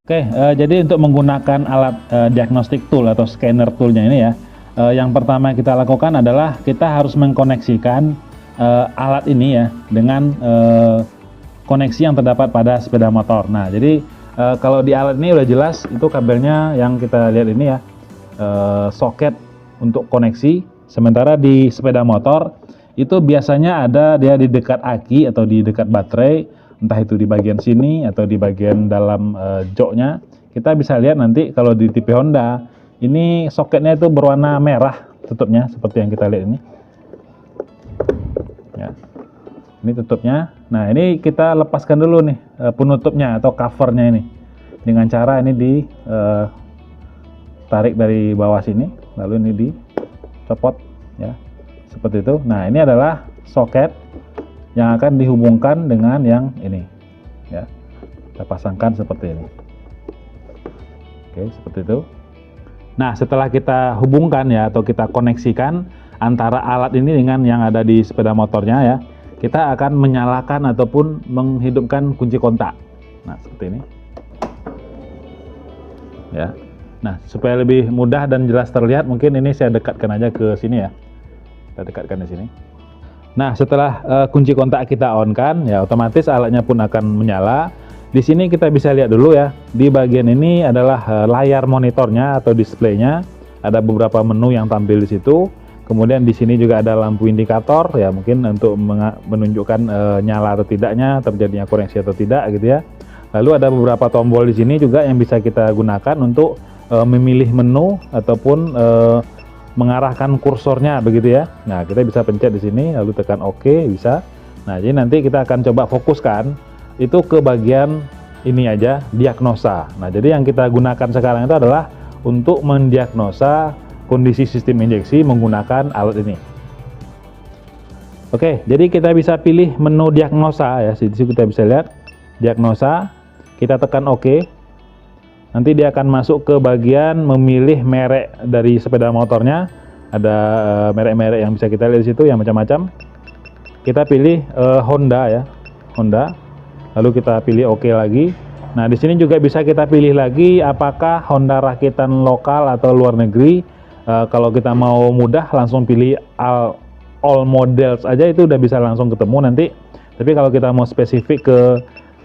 Oke, jadi untuk menggunakan alat diagnostic tool atau scanner toolnya ini ya, yang pertama kita lakukan adalah kita harus mengkoneksikan alat ini ya dengan koneksi yang terdapat pada sepeda motor. Nah, jadi kalau di alat ini udah jelas itu kabelnya yang kita lihat ini ya, soket untuk koneksi. Sementara di sepeda motor itu biasanya ada dia di dekat aki atau di dekat baterai, entah itu di bagian sini atau di bagian dalam joknya. Kita bisa lihat nanti kalau di tipe Honda ini soketnya itu berwarna merah tutupnya seperti yang kita lihat ini ya, ini tutupnya. Nah, ini kita lepaskan dulu nih penutupnya atau covernya ini dengan cara ini tarik dari bawah sini, lalu ini dicopot ya seperti itu. Nah, ini adalah soket yang akan dihubungkan dengan yang ini ya, kita pasangkan seperti ini. Oke, seperti itu. Nah, setelah kita hubungkan ya atau kita koneksikan antara alat ini dengan yang ada di sepeda motornya ya, kita akan menyalakan ataupun menghidupkan kunci kontak. Nah, seperti ini ya. Nah, supaya lebih mudah dan jelas terlihat, mungkin ini saya dekatkan aja ke sini ya, kita dekatkan di sini. Nah, setelah kunci kontak kita on kan, ya otomatis alatnya pun akan menyala. Di sini kita bisa lihat dulu ya, di bagian ini adalah layar monitornya atau displaynya. Ada beberapa menu yang tampil di situ. Kemudian di sini juga ada lampu indikator ya, mungkin untuk menunjukkan nyala atau tidaknya, terjadinya koneksi atau tidak gitu ya. Lalu ada beberapa tombol di sini juga yang bisa kita gunakan untuk memilih menu ataupun mengarahkan kursornya begitu ya. Nah, kita bisa pencet di sini lalu tekan OK bisa. Nah, jadi nanti kita akan coba fokuskan itu ke bagian ini aja, diagnosa. Nah, jadi yang kita gunakan sekarang itu adalah untuk mendiagnosa kondisi sistem injeksi menggunakan alat ini. Oke, jadi kita bisa pilih menu diagnosa ya. Di situ kita bisa lihat diagnosa. Kita tekan OK. Nanti dia akan masuk ke bagian memilih merek dari sepeda motornya. Ada merek-merek yang bisa kita lihat di situ yang macam-macam. Kita pilih Honda ya, Honda. Lalu kita pilih OK lagi. Nah, di sini juga bisa kita pilih lagi apakah Honda rakitan lokal atau luar negeri. Kalau kita mau mudah langsung pilih all models aja, itu udah bisa langsung ketemu nanti. Tapi kalau kita mau spesifik ke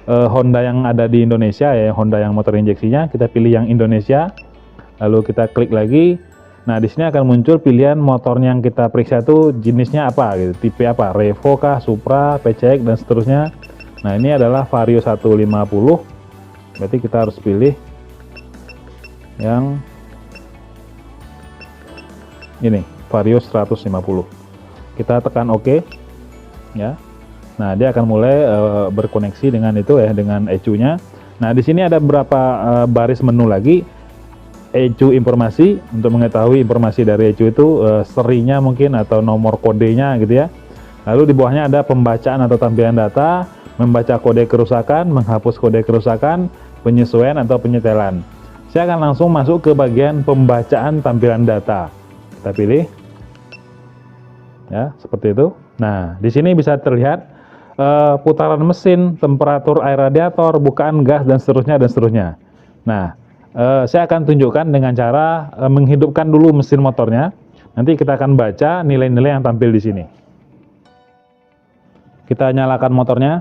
Honda yang ada di Indonesia ya, Honda yang motor injeksinya, kita pilih yang Indonesia. Lalu kita klik lagi. Nah, di sini akan muncul pilihan motornya yang kita periksa itu jenisnya apa gitu, tipe apa, Revo kah, Supra, PCX dan seterusnya. Nah, ini adalah Vario 150. Berarti kita harus pilih yang ini, Vario 150. Kita tekan OK ya. Nah, dia akan mulai berkoneksi dengan itu ya, dengan ECU-nya. Nah, di sini ada beberapa baris menu lagi. ECU informasi, untuk mengetahui informasi dari ECU itu serinya mungkin atau nomor kodenya gitu ya. Lalu di bawahnya ada pembacaan atau tampilan data, membaca kode kerusakan, menghapus kode kerusakan, penyesuaian atau penyetelan. Saya akan langsung masuk ke bagian pembacaan tampilan data. Kita pilih ya, seperti itu. Nah, di sini bisa terlihat putaran mesin, temperatur air radiator, bukaan gas dan seterusnya. Nah, saya akan tunjukkan dengan cara menghidupkan dulu mesin motornya. Nanti kita akan baca nilai-nilai yang tampil di sini. Kita nyalakan motornya.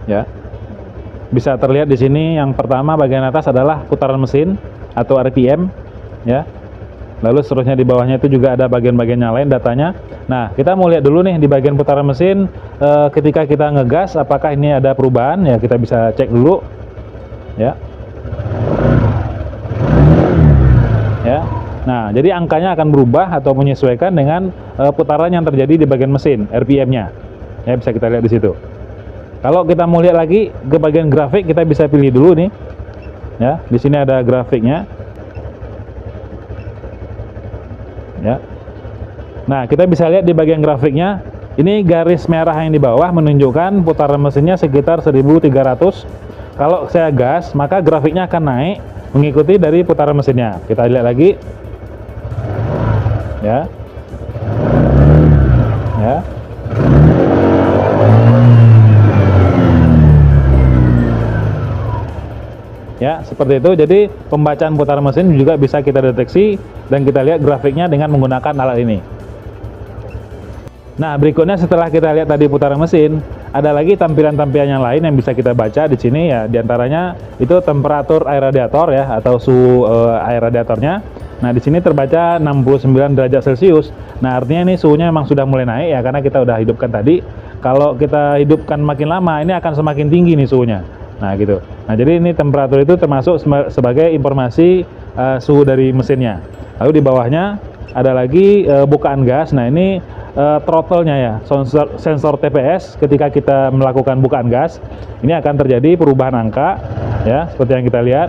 Ya. Bisa terlihat di sini yang pertama bagian atas adalah putaran mesin atau RPM ya. Lalu seterusnya di bawahnya itu juga ada bagian-bagian yang lain datanya. Nah, kita mau lihat dulu nih di bagian putaran mesin ketika kita ngegas apakah ini ada perubahan ya, kita bisa cek dulu. Ya. Ya. Nah, jadi angkanya akan berubah atau menyesuaikan dengan putaran yang terjadi di bagian mesin, RPM-nya. Ya, bisa kita lihat di situ. Kalau kita mau lihat lagi ke bagian grafik, kita bisa pilih dulu nih. Ya, di sini ada grafiknya. Ya. Nah, kita bisa lihat di bagian grafiknya, ini garis merah yang di bawah menunjukkan putaran mesinnya sekitar 1300. Kalau saya gas, maka grafiknya akan naik mengikuti dari putaran mesinnya. Kita lihat lagi. Ya. Ya. Ya, seperti itu. Jadi pembacaan putaran mesin juga bisa kita deteksi dan kita lihat grafiknya dengan menggunakan alat ini. Nah, berikutnya setelah kita lihat tadi putaran mesin, ada lagi tampilan-tampilan yang lain yang bisa kita baca di sini ya. Diantaranya itu temperatur air radiator ya, atau suhu air radiatornya. Nah, di sini terbaca 69 derajat Celcius. Nah, artinya ini suhunya memang sudah mulai naik ya, karena kita udah hidupkan tadi. Kalau kita hidupkan makin lama, ini akan semakin tinggi nih suhunya. Nah, gitu. Nah, jadi ini temperatur itu termasuk sebagai informasi suhu dari mesinnya. Lalu di bawahnya ada lagi bukaan gas. Nah, ini throttle-nya ya, sensor TPS. Ketika kita melakukan bukaan gas, ini akan terjadi perubahan angka ya, seperti yang kita lihat.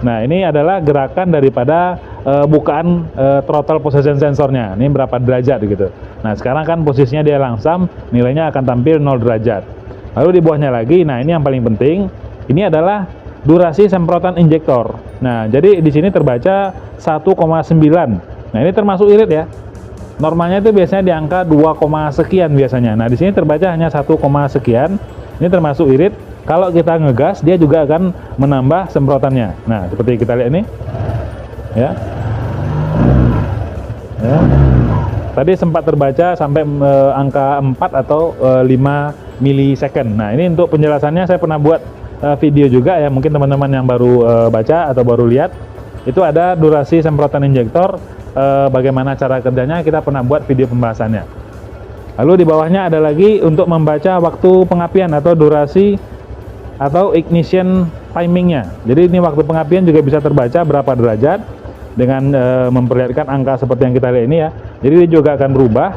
Nah, ini adalah gerakan daripada bukaan throttle position sensornya. Ini berapa derajat gitu. Nah, sekarang kan posisinya dia langsam, nilainya akan tampil 0 derajat. Lalu di bawahnya lagi, nah ini yang paling penting, ini adalah durasi semprotan injektor. Nah, jadi di sini terbaca 1,9. Nah, ini termasuk irit ya. Normalnya itu biasanya di angka 2, sekian biasanya. Nah, di sini terbaca hanya 1, sekian. Ini termasuk irit. Kalau kita ngegas, dia juga akan menambah semprotannya. Nah, seperti kita lihat ini. Ya. Ya. Tadi sempat terbaca sampai angka 4 atau 5 milisecond. Nah, ini untuk penjelasannya saya pernah buat video juga ya, mungkin teman-teman yang baru baca atau baru lihat. Itu ada durasi semprotan injektor, bagaimana cara kerjanya, kita pernah buat video pembahasannya. Lalu di bawahnya ada lagi untuk membaca waktu pengapian atau durasi atau ignition timingnya. Jadi ini waktu pengapian juga bisa terbaca berapa derajat dengan memperlihatkan angka seperti yang kita lihat ini ya. Jadi dia juga akan berubah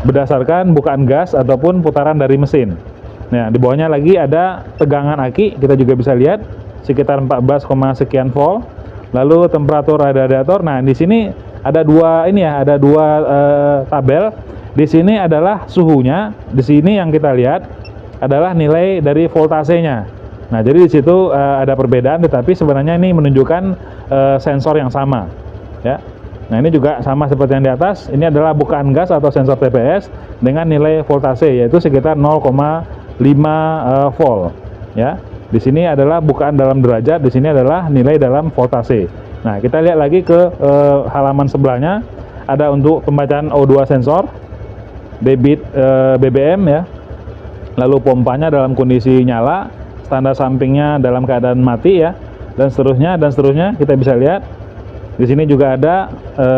berdasarkan bukaan gas ataupun putaran dari mesin. Nah, di bawahnya lagi ada tegangan aki, kita juga bisa lihat sekitar 14, sekian volt. Lalu temperatur radiator. Nah, di sini ada dua ini ya, ada dua tabel. Di sini adalah suhunya, di sini yang kita lihat adalah nilai dari voltasenya. Nah, jadi di situ ada perbedaan, tetapi sebenarnya ini menunjukkan sensor yang sama, ya. Nah, ini juga sama seperti yang di atas. Ini adalah bukaan gas atau sensor TPS dengan nilai voltase yaitu sekitar 0,5 volt, ya. Di sini adalah bukaan dalam derajat, di sini adalah nilai dalam voltase. Nah, kita lihat lagi ke halaman sebelahnya, ada untuk pembacaan O2 sensor, debit BBM ya, lalu pompanya dalam kondisi nyala, tanda sampingnya dalam keadaan mati ya, dan seterusnya kita bisa lihat. Di sini juga ada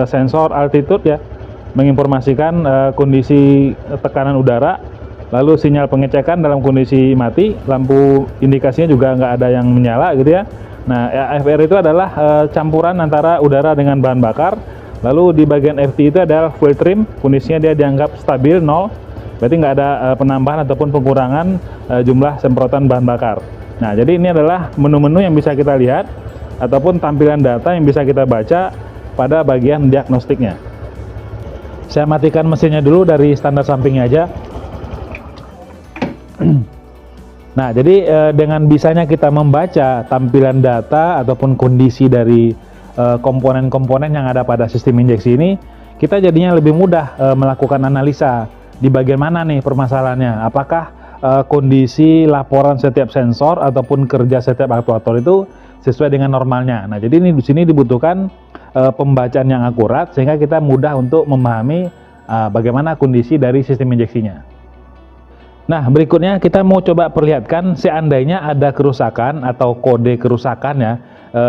sensor altitude ya, menginformasikan kondisi tekanan udara. Lalu sinyal pengecekan dalam kondisi mati, lampu indikasinya juga nggak ada yang menyala gitu ya. Nah, AFR itu adalah campuran antara udara dengan bahan bakar. Lalu di bagian FT itu adalah fuel trim, kondisinya dia dianggap stabil 0, berarti nggak ada penambahan ataupun pengurangan jumlah semprotan bahan bakar. Nah, jadi ini adalah menu-menu yang bisa kita lihat ataupun tampilan data yang bisa kita baca pada bagian diagnostiknya. Saya matikan mesinnya dulu dari standar sampingnya aja. Nah, jadi dengan bisanya kita membaca tampilan data ataupun kondisi dari komponen-komponen yang ada pada sistem injeksi ini, kita jadinya lebih mudah melakukan analisa di bagian mana nih permasalahannya. Apakah kondisi laporan setiap sensor ataupun kerja setiap aktuator itu sesuai dengan normalnya. Nah, jadi ini di sini dibutuhkan pembacaan yang akurat sehingga kita mudah untuk memahami bagaimana kondisi dari sistem injeksinya. Nah, berikutnya kita mau coba perlihatkan seandainya ada kerusakan atau kode kerusakan ya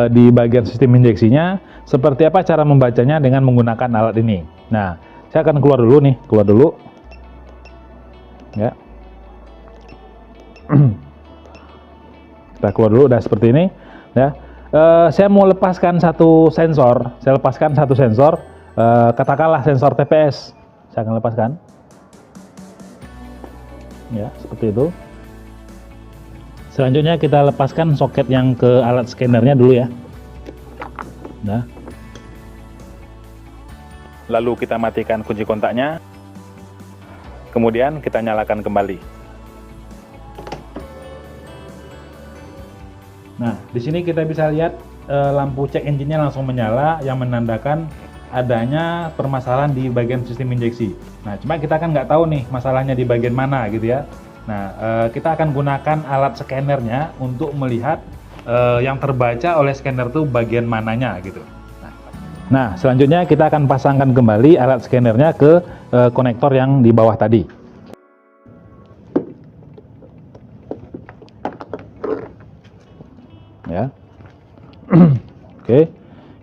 di bagian sistem injeksinya, seperti apa cara membacanya dengan menggunakan alat ini. Nah, saya akan keluar dulu nih, ya. Kita keluar dulu, udah seperti ini ya. Saya mau lepaskan satu sensor, katakanlah sensor TPS, saya akan lepaskan. Ya, seperti itu. Selanjutnya kita lepaskan soket yang ke alat scannernya dulu ya. Nah. Lalu kita matikan kunci kontaknya. Kemudian kita nyalakan kembali. Nah, di sini kita bisa lihat lampu cek engine-nya langsung menyala yang menandakan adanya permasalahan di bagian sistem injeksi. Nah, cuma kita kan nggak tahu nih masalahnya di bagian mana gitu ya. Nah, kita akan gunakan alat scannernya untuk melihat yang terbaca oleh scanner tuh bagian mananya gitu. Nah, selanjutnya kita akan pasangkan kembali alat scannernya ke konektor yang di bawah tadi. Ya. Oke.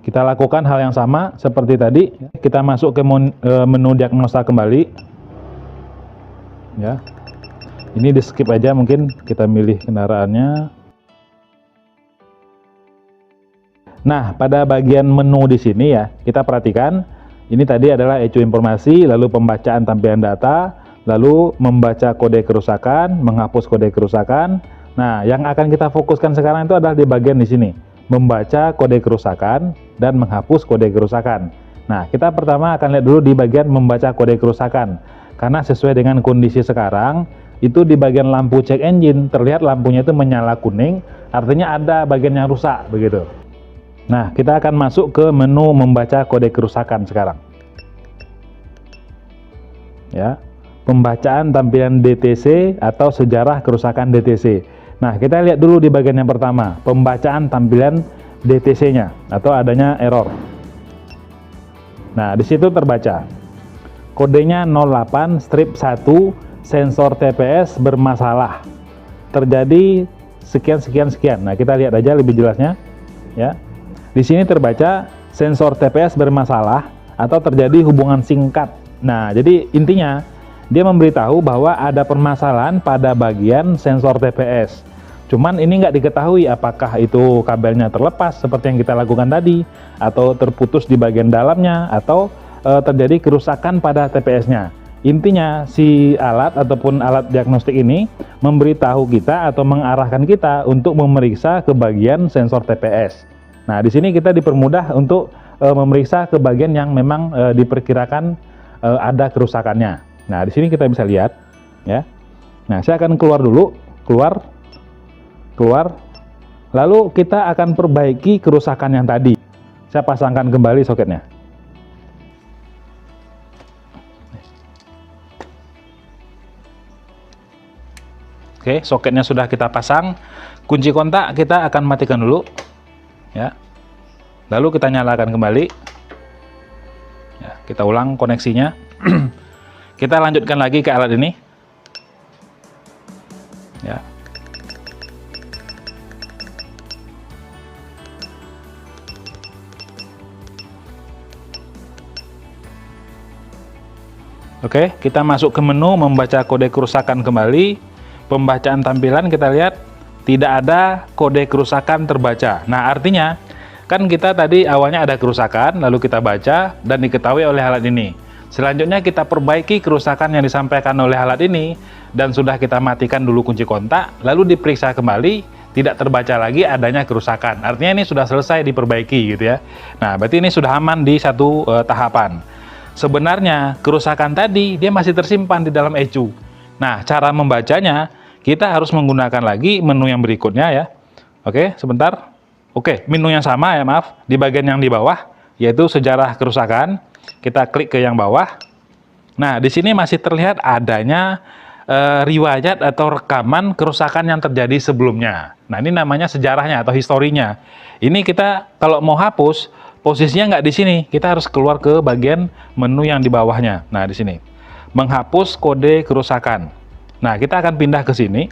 Kita lakukan hal yang sama seperti tadi. Kita masuk ke menu diagnosa kembali. Ya. Ini di skip aja, mungkin kita milih kendaraannya. Nah, pada bagian menu di sini ya, kita perhatikan ini tadi adalah ECU informasi, lalu pembacaan tampilan data, lalu membaca kode kerusakan, menghapus kode kerusakan. Nah, yang akan kita fokuskan sekarang itu adalah di bagian di sini, membaca kode kerusakan dan menghapus kode kerusakan. Nah, kita pertama akan lihat dulu di bagian membaca kode kerusakan, karena sesuai dengan kondisi sekarang, itu di bagian lampu check engine terlihat lampunya itu menyala kuning, artinya ada bagian yang rusak begitu. Nah, kita akan masuk ke menu membaca kode kerusakan sekarang. Ya, pembacaan tampilan DTC atau sejarah kerusakan DTC. Nah, kita lihat dulu di bagian yang pertama, pembacaan tampilan DTC-nya atau adanya error. Nah, di situ terbaca kodenya 08-1 sensor TPS bermasalah. Terjadi sekian sekian sekian. Nah, kita lihat aja lebih jelasnya, ya. Di sini terbaca sensor TPS bermasalah atau terjadi hubungan singkat. Nah, jadi intinya dia memberitahu bahwa ada permasalahan pada bagian sensor TPS. Cuman ini nggak diketahui apakah itu kabelnya terlepas seperti yang kita lakukan tadi, atau terputus di bagian dalamnya, atau terjadi kerusakan pada TPS-nya. Intinya si alat ataupun alat diagnostik ini memberitahu kita atau mengarahkan kita untuk memeriksa ke bagian sensor TPS. Nah, di sini kita dipermudah untuk memeriksa ke bagian yang memang diperkirakan ada kerusakannya. Nah, di sini kita bisa lihat, ya. Nah, saya akan keluar dulu, keluar. Lalu kita akan perbaiki kerusakan yang tadi. Saya pasangkan kembali soketnya. Oke, soketnya sudah kita pasang. Kunci kontak kita akan matikan dulu. Ya, lalu kita nyalakan kembali. Ya, kita ulang koneksinya. Kita lanjutkan lagi ke alat ini. Ya. Oke, kita masuk ke menu membaca kode kerusakan kembali. Pembacaan tampilan kita lihat tidak ada kode kerusakan terbaca. Nah, artinya kan kita tadi awalnya ada kerusakan, lalu kita baca dan diketahui oleh alat ini. Selanjutnya kita perbaiki kerusakan yang disampaikan oleh alat ini dan sudah kita matikan dulu kunci kontak, lalu diperiksa kembali, tidak terbaca lagi adanya kerusakan. Artinya ini sudah selesai diperbaiki gitu ya. Nah, berarti ini sudah aman di satu tahapan. Sebenarnya kerusakan tadi dia masih tersimpan di dalam ECU. Nah, cara membacanya kita harus menggunakan lagi menu yang berikutnya ya. Oke, sebentar. Oke, menu yang sama ya, maaf. Di bagian yang di bawah, yaitu sejarah kerusakan. Kita klik ke yang bawah. Nah, di sini masih terlihat adanya riwayat atau rekaman kerusakan yang terjadi sebelumnya. Nah, ini namanya sejarahnya atau historinya. Ini kita kalau mau hapus, posisinya nggak di sini. Kita harus keluar ke bagian menu yang di bawahnya. Nah, di sini. Menghapus kode kerusakan. Nah, kita akan pindah ke sini,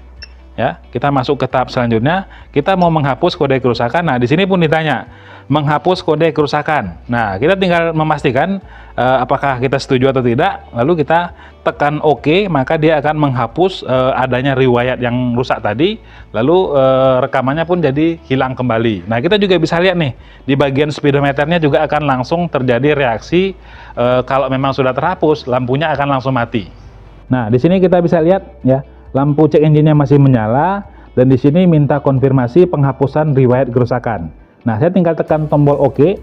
ya. Kita masuk ke tahap selanjutnya. Kita mau menghapus kode kerusakan. Nah, di sini pun ditanya menghapus kode kerusakan. Nah, kita tinggal memastikan apakah kita setuju atau tidak. Lalu kita tekan OK, maka dia akan menghapus adanya riwayat yang rusak tadi. Lalu rekamannya pun jadi hilang kembali. Nah, kita juga bisa lihat nih di bagian speedometernya juga akan langsung terjadi reaksi. Kalau memang sudah terhapus, lampunya akan langsung mati. Nah, di sini kita bisa lihat ya, lampu cek engine-nya masih menyala dan di sini minta konfirmasi penghapusan riwayat kerusakan. Nah, saya tinggal tekan tombol OK.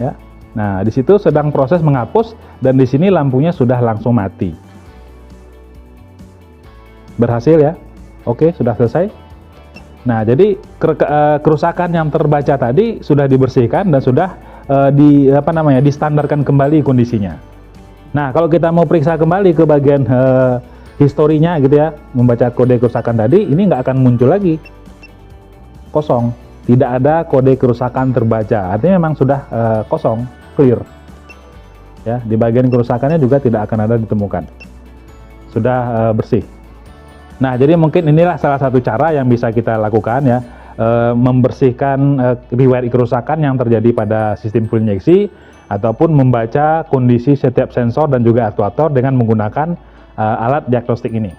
Ya. Nah, di situ sedang proses menghapus dan di sini lampunya sudah langsung mati. Berhasil ya. Oke, sudah selesai. Nah, jadi kerusakan yang terbaca tadi sudah dibersihkan dan sudah distandarkan kembali kondisinya. Nah, kalau kita mau periksa kembali ke bagian historinya gitu ya, membaca kode kerusakan tadi, ini nggak akan muncul lagi kosong, tidak ada kode kerusakan terbaca. Artinya memang sudah kosong, clear. Ya, di bagian kerusakannya juga tidak akan ada ditemukan. Sudah bersih. Nah, jadi mungkin inilah salah satu cara yang bisa kita lakukan ya, membersihkan riwayat kerusakan yang terjadi pada sistem full injeksi, ataupun membaca kondisi setiap sensor dan juga aktuator dengan menggunakan alat diagnostik ini.